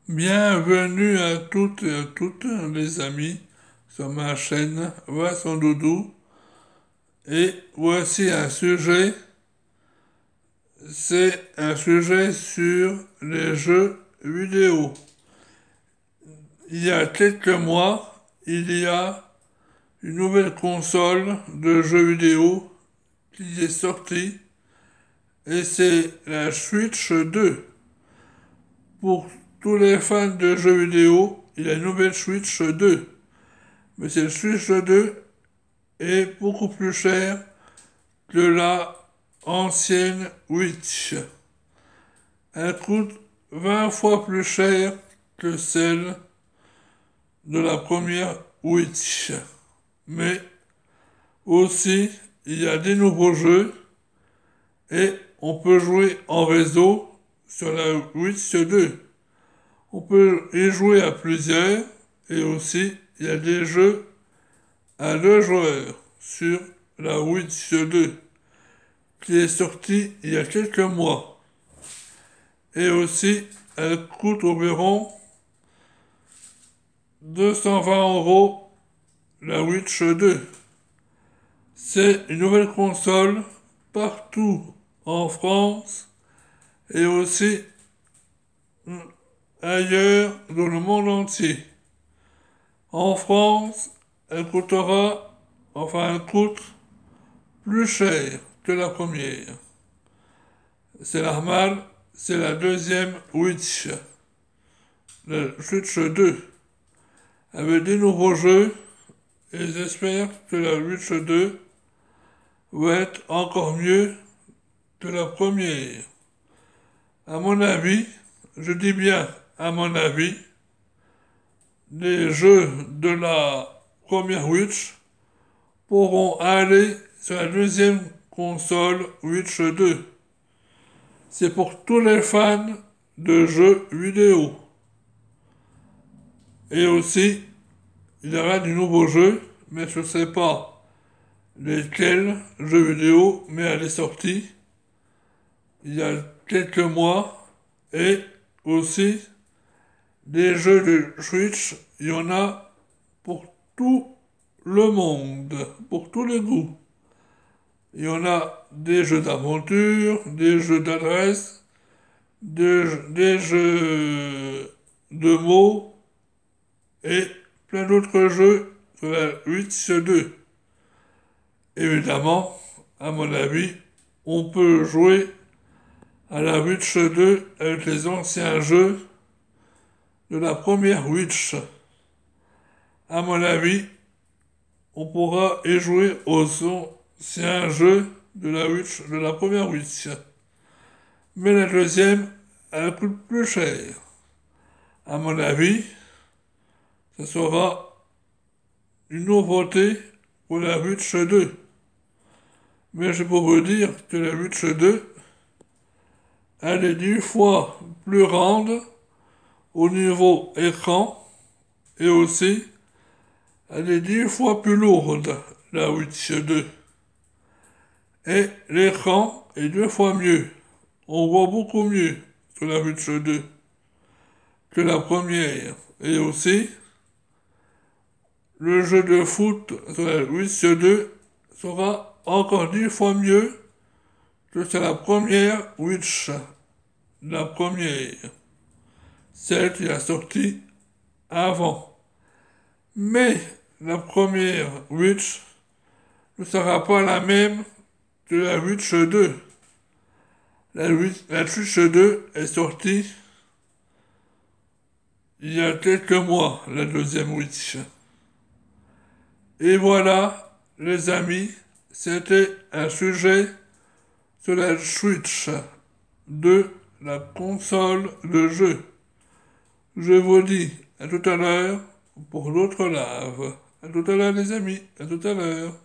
Bienvenue à toutes et à toutes les amis sur ma chaîne Va son doudou. Et voici un sujet, c'est un sujet sur les jeux vidéo. Il y a quelques mois, il y a une nouvelle console de jeux vidéo qui est sortie et c'est la Switch 2. Pour tous les fans de jeux vidéo, il y a une nouvelle Switch 2. Mais cette Switch 2 est beaucoup plus chère que la ancienne Witch. Elle coûte 20 fois plus cher que celle de la première Witch. Mais aussi, il y a des nouveaux jeux et on peut jouer en réseau sur la Witch 2. On peut y jouer à plusieurs et aussi il y a des jeux à 2 joueurs sur la Witch 2 qui est sortie il y a quelques mois. Et aussi, elle coûte environ 220 € la Witch 2. C'est une nouvelle console partout en France et aussi ailleurs dans le monde entier. En France, elle coûtera, enfin elle coûte plus cher que la première. C'est normal, c'est la deuxième Witch, la Switch 2, avec des nouveaux jeux, et j'espère que la Witch 2 va être encore mieux que la première. À mon avis, je dis bien à mon avis, les jeux de la première Witch pourront aller sur la deuxième console Witch 2. C'est pour tous les fans de jeux vidéo. Et aussi, il y aura du nouveau jeu, mais je ne sais pas lesquels jeux vidéo, mais elle est sortie il y a quelques mois. Et aussi, des jeux de Switch, il y en a pour tout le monde, pour tous les goûts. Il y en a des jeux d'aventure, des jeux d'adresse, des jeux de mots et plein d'autres jeux sur la Witch 2. Évidemment, à mon avis, on peut jouer à la Witch 2 avec les anciens jeux de la première Witch. À mon avis, on pourra y jouer aux anciens jeux de la Witch, de la première Witch. Mais la deuxième, elle coûte plus cher. À mon avis, ce sera une nouveauté pour la Witch 2. Mais je peux vous dire que la Witch 2, elle est 10 fois plus grande au niveau écran et aussi elle est 10 fois plus lourde, la Witch 2. Et l'écran est 2 fois mieux. On voit beaucoup mieux sur la Witch 2 que la première. Et aussi, le jeu de foot sur la Witch 2 sera encore 10 fois mieux que sur la première Witch. La première. Celle qui a sorti avant. Mais la première Witch ne sera pas la même que la Witch 2. La Witch 2 est sortie il y a quelques mois, la deuxième Witch. Et voilà, les amis, c'était un sujet sur la Switch de la console de jeu. Je vous dis à tout à l'heure pour l'autre live. À tout à l'heure les amis, à tout à l'heure.